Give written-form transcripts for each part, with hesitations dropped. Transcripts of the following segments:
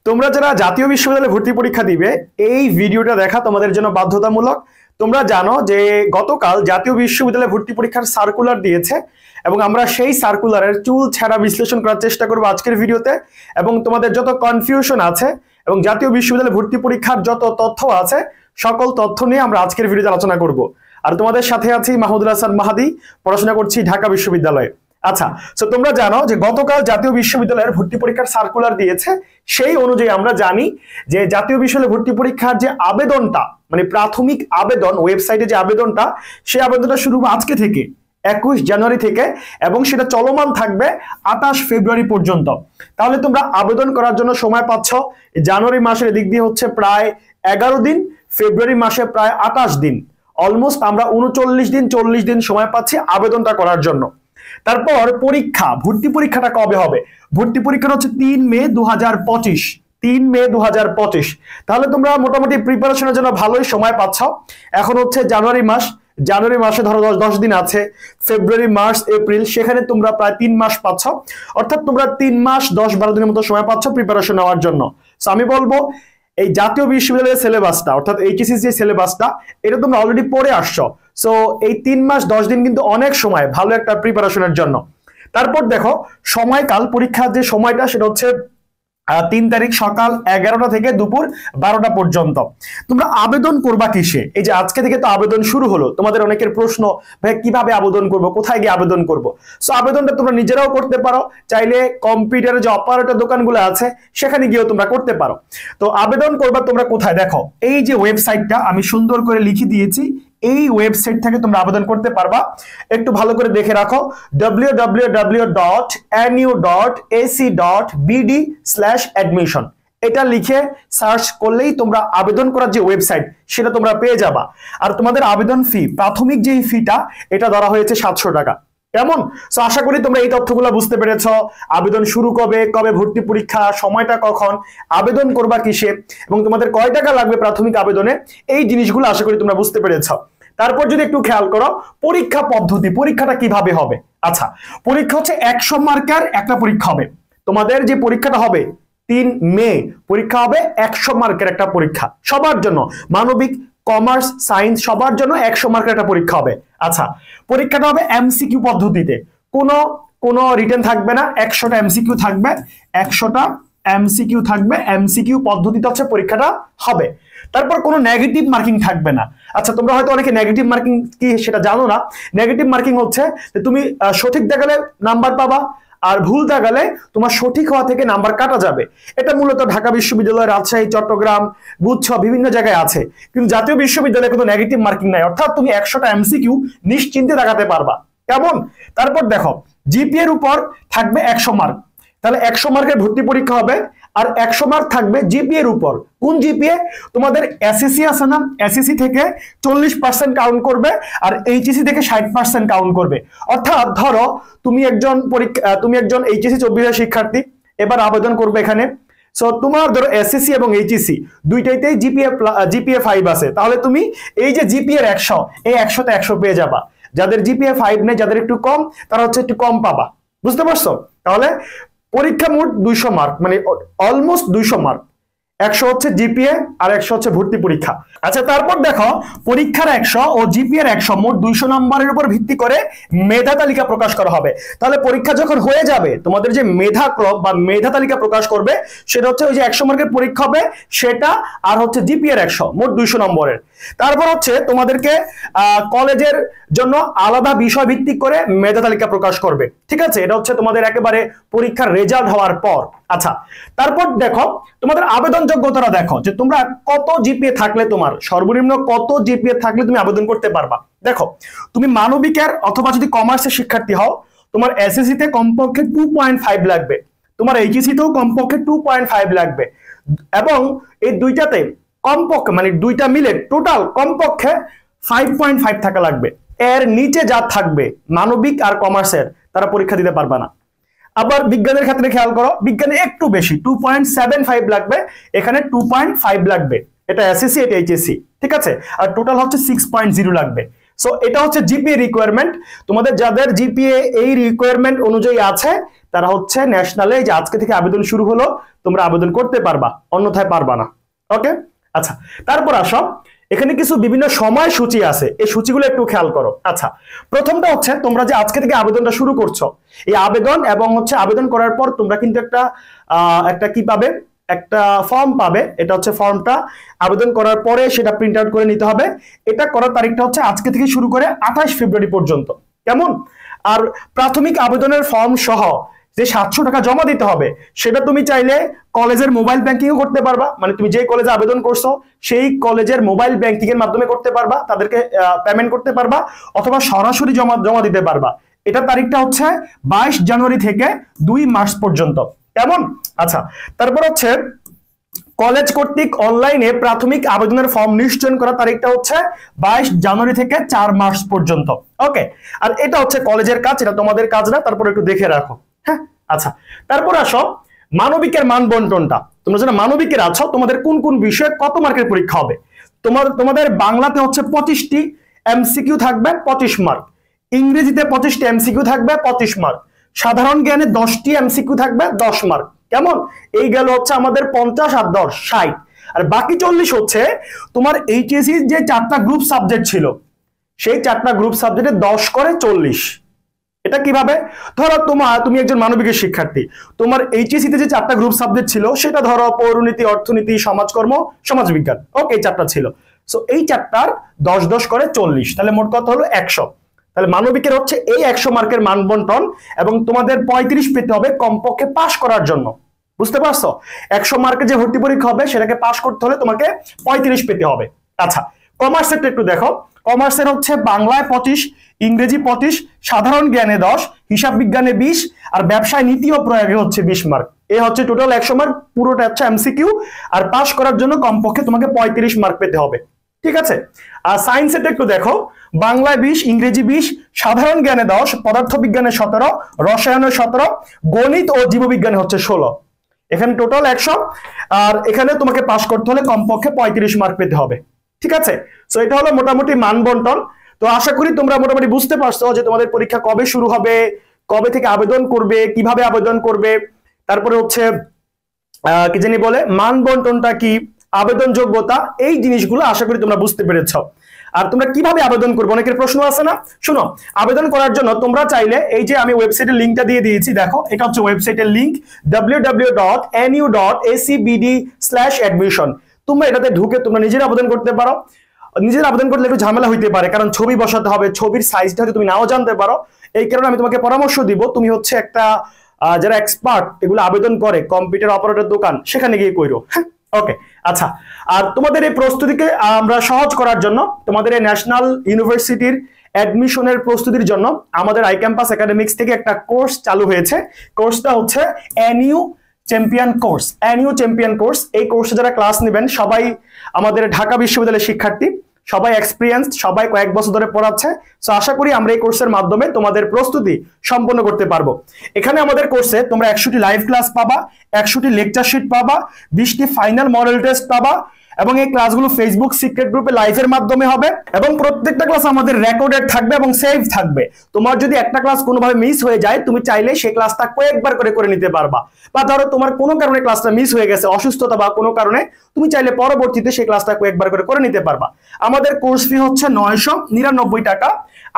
তোমরা যারা জাতীয় বিশ্ববিদ্যালয়ে ভর্তি পরীক্ষা দিবে এই ভিডিওটা দেখা তোমাদের জন্য বাধ্যতামূলক। তোমরা জানো যে গতকাল জাতীয় বিশ্ববিদ্যালয়ে ভর্তি পরীক্ষার সার্কুলার দিয়েছে এবং আমরা সেই সার্কুলারের চুল ছেঁড়া বিশ্লেষণ করার চেষ্টা করব আজকের ভিডিওতে। এবং তোমাদের যত কনফিউশন আছে এবং জাতীয় বিশ্ববিদ্যালয়ে ভর্তি পরীক্ষার যত তথ্য আছে সকল তথ্য নিয়ে আমরা আজকের ভিডিওতে আলোচনা করব। আর তোমাদের সাথে আছি মাহমুদুল হাসান মাহাদি, পড়াশোনা করছি ঢাকা বিশ্ববিদ্যালয়ে। আচ্ছা, তো তোমরা জানো যে গতকাল জাতীয় বিশ্ববিদ্যালয়ের ভর্তি পরীক্ষার সার্কুলার দিয়েছে। সেই অনুযায়ী আমরা জানি যে জাতীয় বিশ্ববিদ্যালয় ভর্তি পরীক্ষার যে আবেদনটা মানে প্রাথমিক আবেদন ওয়েবসাইটে যে আবেদনটা সেই আবেদনটা শুরু হবে আজকে থেকে 21 জানুয়ারি থেকে এবং সেটা চলমান থাকবে 28 ফেব্রুয়ারি পর্যন্ত। তাহলে তোমরা আবেদন করার জন্য সময় পাচ্ছ। জানুয়ারি মাসের দিক দিয়ে হচ্ছে প্রায় 11 দিন, ফেব্রুয়ারি মাসে প্রায় 28 দিন, অলমোস্ট আমরা 39 দিন 40 দিন সময় পাচ্ছি আবেদনটা করার জন্য। তারপর পরীক্ষা, ভর্তি পরীক্ষাটা কবে হবে? ভর্তি পরীক্ষা হচ্ছে 3 মে 2025, 3 মে 2025। তাহলে তোমরা মোটামুটি প্রিপারেশনের জন্য ভালোই সময় পাচ্ছ। এখন হচ্ছে জানুয়ারি মাস, জানুয়ারি মাসে ধরো 10 দিন আছে, ফেব্রুয়ারি মার্চ এপ্রিল, সেখানে তোমরা প্রায় 3 মাস পাচ্ছ। অর্থাৎ তোমরা 3 মাস 10-12 দিনের মতো সময় পাচ্ছ প্রিপারেশন নেওয়ার জন্য। সো আমি বলবো এই জাতীয় বিশ্ববিদ্যালয়ের সিলেবাসটা অর্থাৎ এইচএসসি যে সিলেবাসটা এটা তোমরা অলরেডি পড়ে আসছো। সো এই 3 মাস 10 দিন কিন্তু অনেক সময় ভালো একটা প্রিপারেশনের জন্য। তারপর দেখো সময়কাল, পরীক্ষার যে সময়টা সেটা হচ্ছে 3 তারিখ সকাল 11টা থেকে দুপুর 12টা পর্যন্ত। তোমরা আবেদন করবা কিসে? এই যে আজকে থেকে তো আবেদন শুরু হলো, তোমাদের অনেকের প্রশ্ন ভাই কিভাবে আবেদন করব, কোথায় গিয়ে আবেদন করব? সো আবেদনটা তোমরা নিজেরাও করতে পারো, চাইলে কম্পিউটারে যে অপারেটর দোকানগুলো আছে সেখানে গিয়েও তোমরা করতে পারো। তো আবেদন করবা তোমরা কোথায়? দেখো এই যে ওয়েবসাইটটা আমি সুন্দর করে লিখে দিয়েছি, এই ওয়েবসাইট থেকে তোমরা আবেদন করতে পারবা। একটু ভালো করে দেখে রাখো, www.nu.ac.bd/admission এটা লিখে সার্চ করলেই তোমরা আবেদন করার যে ওয়েবসাইট সেটা তোমরা পেয়ে যাবা। আর তোমাদের আবেদন ফি, প্রাথমিক যে ফিটা এটা ধরা হয়েছে 700 টাকা। কেমন? সো আশা করি তোমরা এই তথ্যগুলো বুঝতে পেরেছো। আবেদন শুরু কবে, কবে ভর্তি পরীক্ষা, সময়টা কখন, আবেদন করবা কিসে এবং তোমাদের কয় টাকা লাগবে প্রাথমিক আবেদনে, এই জিনিসগুলো আশা করি তোমরা বুঝতে পেরেছো। তারপর যদি একটু খেয়াল করো পরীক্ষা পদ্ধতি, পরীক্ষাটা কিভাবে হবে। আচ্ছা, পরীক্ষা হচ্ছে 100 মার্কের একটা পরীক্ষা হবে। তোমাদের যে পরীক্ষাটা হবে 3 মে পরীক্ষা হবে 100 মার্কের একটা পরীক্ষা সবার জন্য, মানবিক, কমার্স, সায়েন্স সবার জন্য 100 মার্কের একটা পরীক্ষা হবে। আচ্ছা, পরীক্ষাটা হবে এমসিকিউ পদ্ধতিতে, কোনো রিটেন থাকবে না, 100টা এমসিকিউ থাকবে, 100টা এমসিকিউ থাকবে, এমসিকিউ পদ্ধতিতে হচ্ছে পরীক্ষাটা হবে। তারপর কোনো নেগেটিভ মার্কিং থাকবে না। আচ্ছা, তোমরা হয়তো অনেকে নেগেটিভ মার্কিং কি সেটা জানো না। নেগেটিভ মার্কিং হচ্ছে যে তুমি সঠিক দেখালে নাম্বার পাবা আর ভুল দেখালে তোমার সঠিক হওয়া থেকে নাম্বার কাটা যাবে। এটা মূলত ঢাকা বিশ্ববিদ্যালয়, রাজশাহী, চট্টগ্রাম, গুচ্ছ বিভিন্ন জায়গায় আছে, কিন্তু জাতীয় বিশ্ববিদ্যালয়ে কোনো নেগেটিভ মার্কিং নাই। অর্থাৎ তুমি 100টা এমসিকিউ নিশ্চিন্তে দেখাতে পারবা। কেমন? তারপর দেখো জিপিএ এর উপর থাকবে 100 মার্ক। তাহলে 100 মার্কের ভর্তি পরীক্ষা হবে আর 100 মার্ক থাকবে জিপিএ এর উপর। কোন জিপিএ? তোমাদের এসএসসি আছে না, এসএসসি থেকে 40% কাউন্ট করবে আর এইচএসসি থেকে 60% কাউন্ট করবে। অর্থাৎ ধরো তুমি একজন এইচএসসি 24 শিক্ষার্থী, এবার আবেদন করবে এখানে। সো তোমার ধরো এসএসসি এবং এইচএসসি দুইটাইতেই জিপিএ 5 আছে। তাহলে তুমি এই যে জিপিএ এর 100, এই 100তে 100 পেয়ে যাবা। যাদের জিপিএ 5 নেই, যাদের একটু কম, তারা হচ্ছে একটু কম পাবা। বুঝতে পারছো? তাহলে পরীক্ষা মোট 200 মার্ক, মানে অলমোস্ট 200 মার্ক। 100 হচ্ছে জিপিএ আর 100 হচ্ছে ভর্তি পরীক্ষা। আচ্ছা, তারপর দেখো পরীক্ষার 100 ও জিপিএ এর 100 মোট 200 নম্বরের উপর ভিত্তি করে মেধা তালিকা প্রকাশ করা হবে। তাহলে পরীক্ষা যখন হয়ে যাবে তোমাদের যে মেধা ক্রম বা মেধা তালিকা প্রকাশ করবে সেটা হচ্ছে ওই যে 100 মার্কের পরীক্ষা হবে সেটা, আর হচ্ছে জিপিএ এর 100 মোট 200 নম্বরের। তারপর হচ্ছে তোমাদেরকে কলেজের জন্য আলাদা বিষয় ভিত্তিক করে মেধা তালিকা প্রকাশ করবে। ঠিক আছে, এটা হচ্ছে তোমাদের একেবারে পরীক্ষার রেজাল্ট হওয়ার পর। আচ্ছা, তারপর দেখো তোমাদের আবেদন যোগ্যতাটা দেখো যে তোমরা কত জিপিএ থাকলে, তোমার সর্বনিম্ন কত জিপিএ থাকলে তুমি আবেদন করতে পারবা। দেখো তুমি মানবিকের অথবা যদি কমার্সের শিক্ষার্থী হও তোমার এসএসসি তে কমপক্ষে 2.5 লাগবে, তোমার এইচএসসি তেও কমপক্ষে 2.5 লাগবে এবং এই দুইটাতে কমপক্ষে মানে দুইটা মিলে টোটাল কমপক্ষে 5.5 থাকা লাগবে। এর নিচে যা থাকবে মানবিক আর কমার্সের তারা পরীক্ষা দিতে পারবে না। আবার বিজ্ঞানের ক্ষেত্রে খেয়াল করো, বিজ্ঞানে একটু বেশি 2.75 লাগবে, এখানে 2.5 লাগবে। এটা এসএসসি, এটা এইচএসসি। ঠিক আছে, আর টোটাল হচ্ছে 6.0 লাগবে। সো এটা হচ্ছে জিপিএ রিকোয়ারমেন্ট। তোমাদের যাদের জিপিএ এই রিকোয়ারমেন্ট অনুযায়ী আছে তারা হচ্ছে ন্যাশনালে যে আজকে থেকে আবেদন শুরু হলো তোমরা আবেদন করতে পারবা, অন্যথায় পারবা না। ওকে, আচ্ছা তারপর আসো, এখানে কিছু বিভিন্ন সময়সূচি আছে, এই সূচিগুলো একটু খেয়াল করো। আচ্ছা, প্রথমটা হচ্ছে তোমরা যে আজকে থেকে আবেদনটা শুরু করছো, এই আবেদন এবং হচ্ছে আবেদন করার পর তোমরা কিন্তু একটা কি পাবে, একটা ফর্ম পাবে। এটা হচ্ছে ফর্মটা আবেদন করার পরে সেটা প্রিন্ট আউট করে নিতে হবে। এটা করার তারিখটা হচ্ছে আজকে থেকে শুরু করে 28 ফেব্রুয়ারি পর্যন্ত, কেমন? আর প্রাথমিক আবেদনের ফর্ম সহ যে 700 টাকা জমা দিতে হবে সেটা তুমি চাইলে কলেজের মোবাইল ব্যাংকিংও করতে পারবা, মানে তুমি যে কলেজে আবেদন করছো সেই কলেজের মোবাইল ব্যাংকিং এর মাধ্যমে করতে পারবা, তাদেরকে পেমেন্ট করতে পারবা, অথবা সরাসরি জমা দিতে পারবা। এটা তারিখটা হচ্ছে 22 জানুয়ারি থেকে 2 মার্চ পর্যন্ত, কেমন? আচ্ছা, তারপর হচ্ছে কলেজ কর্তৃক অনলাইনে প্রাথমিক আবেদনের ফর্ম নিশ্চয়ন করার তারিখটা হচ্ছে 22 জানুয়ারি থেকে 4 মার্চ পর্যন্ত। ওকে, আর এটা হচ্ছে কলেজের কাজ, এটা তোমাদের কাজ না, তারপর একটু দেখে রাখো। হ্যাঁ, আচ্ছা তারপর আসো মানবিকের মান বন্টনটা। তোমরা যারা মানবিকের আছো তোমাদের কোন কোন বিষয়ে কত মার্কের পরীক্ষা হবে? তোমাদের বাংলাতে হচ্ছে 25টি এমসিকিউ থাকবে 25 মার্ক, ইংরেজিতে 25টি এমসিকিউ থাকবে 25 মার্ক, সাধারণ জ্ঞানে 10টি এমসিকিউ থাকবে 10 মার্ক, কেমন? এই গেল হচ্ছে আমাদের 50 আর 10 60, আর বাকি 40 হচ্ছে তোমার এইচএসসি যে 4টা গ্রুপ সাবজেক্ট ছিল সেই 4টা গ্রুপ সাবজেক্টে 10 করে 40। এটা কিভাবে? ধরো তুমি একজন মানবিকের শিক্ষার্থী, তোমার এইচএসসি তে যে 4টা গ্রুপ সাবজেক্ট ছিল সেটা ধরো পৌরনীতি, অর্থনীতি, সমাজকর্ম, সমাজবিজ্ঞান, ওকে এই 4টা ছিল। সো এই 4টার 10 10 করে 40, তাহলে মোট কত হলো 100। তাহলে মানবিকের হচ্ছে এই 100 মার্কের মান বন্টন, এবং তোমাদের 35 পেতে হবে কমপক্ষে পাস করার জন্য, বুঝতে পারছো? 100 মার্কের যে ভর্তি পরীক্ষা হবে সেটাকে পাস করতে হলে তোমাকে 35 পেতে হবে। আচ্ছা, কমার্সের একটু দেখো, কমার্সের হচ্ছে বাংলায় 25, ইংরেজি 25, সাধারণ জ্ঞানে 10, হিসাব বিজ্ঞানে 20, আর ব্যবসায় নীতি ও প্রয়োগে হচ্ছে 20 মার্ক। এই হচ্ছে টোটাল 100 মার্ক, পুরোটা হচ্ছে এমসিকিউ, আর পাস করার জন্য কমপক্ষে তোমাকে 35 মার্ক পেতে হবে, ঠিক আছে? আর সায়েন্সের একটু দেখো, বাংলায় 20, ইংরেজি 20, সাধারণ জ্ঞানে 10, পদার্থ বিজ্ঞানে 17, রসায়নে 17, গণিত ও জীববিজ্ঞানে হচ্ছে 16। এখানে টোটাল 100, আর এখানে তোমাকে পাস করতে হলে কমপক্ষে 35 মার্ক পেতে হবে, ঠিক আছে? সো এটা হলো মোটামুটি মান বন্টন। তো আশা করি তোমরা মোটামুটি বুঝতে পারছো যে তোমাদের পরীক্ষা কবে শুরু হবে, কবে থেকে আবেদন করবে, কিভাবে আবেদন করবে, তারপরে হচ্ছে কি জানি বলে মান বন্টনটা কি, আবেদন যোগ্যতা, এই জিনিসগুলো আশা করি তোমরা বুঝতে পেরেছো। আর তোমরা কিভাবে আবেদন করবে অনেকের প্রশ্ন আছে না, শোনো, আবেদন করার জন্য তোমরা চাইলে এই যে আমি ওয়েবসাইটের লিংকটা দিয়ে দিয়েছি, দেখো এটা হচ্ছে ওয়েবসাইটের লিংক www.nu.acbd/admission। তোমরা এটাতে ঢুকে তোমরা নিজের আবেদন করতে পারো। নিজের আবেদন করলে একটু ঝামেলা হইতে পারে, কারণ ছবি বসাতে হবে, ছবির সাইজটা হয়তো তুমি নাও জানতে পারো। এই কারণে আমি তোমাকে পরামর্শ দিব, তুমি হচ্ছে একটা যারা এক্সপার্ট এগুলো আবেদন করে কম্পিউটার অপারেটর দোকান, সেখানে গিয়ে কইরো। হ্যাঁ, ওকে, আচ্ছা। আর তোমাদের এই প্রস্তুতিকে আমরা সহজ করার জন্য তোমাদের এই ন্যাশনাল ইউনিভার্সিটির অ্যাডমিশনের প্রস্তুতির জন্য আমাদের আই ক্যাম্পাস একাডেমিক্স থেকে একটা কোর্স চালু হয়েছে। কোর্সটা হচ্ছে NU champion course. NU champion course, এই কোর্সে যারা ক্লাস নেবেন সবাই আমাদের ঢাকা বিশ্ববিদ্যালয়ের শিক্ষার্থী, সবাই এক্সপিরিয়েন্সড, সবাই কয়েক বছর ধরে পড়াচ্ছে। সো আশা করি আমরা এই কোর্সের মাধ্যমে তোমাদের প্রস্তুতি সম্পন্ন করতে পারবো। এখানে আমাদের কোর্সে তোমরা 100টি লাইভ ক্লাস পাবা, 100টি লেকচার শিট পাবা, 20টি ফাইনাল মডেল টেস্ট পাবা, এবং এই ক্লাসগুলো ফেসবুক সিক্রেট গ্রুপে লাইভের মাধ্যমে হবে, এবং প্রত্যেকটা ক্লাস আমাদের রেকর্ডেড থাকবে এবং সেভ থাকবে। তোমার যদি একটা ক্লাস কোনোভাবে মিস হয়ে যায়, তুমি চাইলে সেই ক্লাসটা কয়েকবার করে নিতে পারবা। বা ধরো তোমার কোনো কারণে ক্লাসটা মিস হয়ে গেছে, অসুস্থতা বা কোনো কারণে, তুমি চাইলে পরবর্তীতে সেই ক্লাসটা কয়েকবার করে নিতে পারবা। আমাদের কোর্স ফি হচ্ছে 999 টাকা।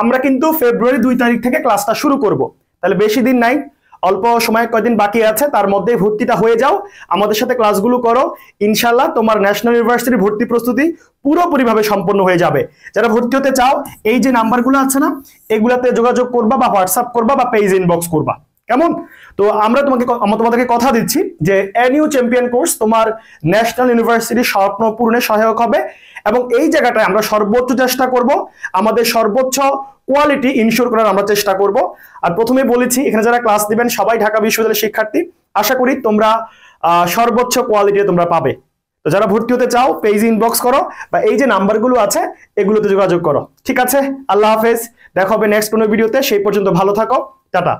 আমরা কিন্তু ফেব্রুয়ারি 2 তারিখ থেকে ক্লাসটা শুরু করব, তাহলে বেশি দিন নাই, অল্প সময় কয়দিন বাকি আছে, তার মধ্যে ভর্তিটা হয়ে যাও, আমাদের সাথে ক্লাসগুলো করো। ইনশাল্লাহ তোমার ন্যাশনাল ইউনিভার্সিটির ভর্তি প্রস্তুতি পুরোপুরিভাবে সম্পন্ন হয়ে যাবে। যারা ভর্তি হতে চাও, এই যে নাম্বারগুলো আছে না, এগুলাতে যোগাযোগ করবা বা হোয়াটসঅ্যাপ করবা বা পেজ ইনবক্স করবা, কেমন? তো আমরা তোমাদেরকে কথা দিচ্ছি যে এনইউ চ্যাম্পিয়ন কোর্স তোমার ন্যাশনাল ইউনিভার্সিটির স্বপ্ন পূরণে সহায়ক হবে, এবং এই জায়গাটায় আমরা সর্বোচ্চ চেষ্টা করব, আমাদের সর্বোচ্চ কোয়ালিটি ইনশিওর করার আমরা চেষ্টা করব। আর প্রথমে বলেছি, এখানে যারা ক্লাস দিবেন সবাই ঢাকা বিশ্ববিদ্যালয়ের শিক্ষার্থী, আশা করি তোমরা সর্বোচ্চ কোয়ালিটি তোমরা পাবে। তো যারা ভর্তি হতে চাও, পেজ ইনবক্স করো বা এই যে নাম্বারগুলো আছে এগুলোতে যোগাযোগ করো, ঠিক আছে? আল্লাহ হাফেজ, দেখা হবে নেক্সট কোনো ভিডিওতে, সেই পর্যন্ত ভালো থাকো, টাটা।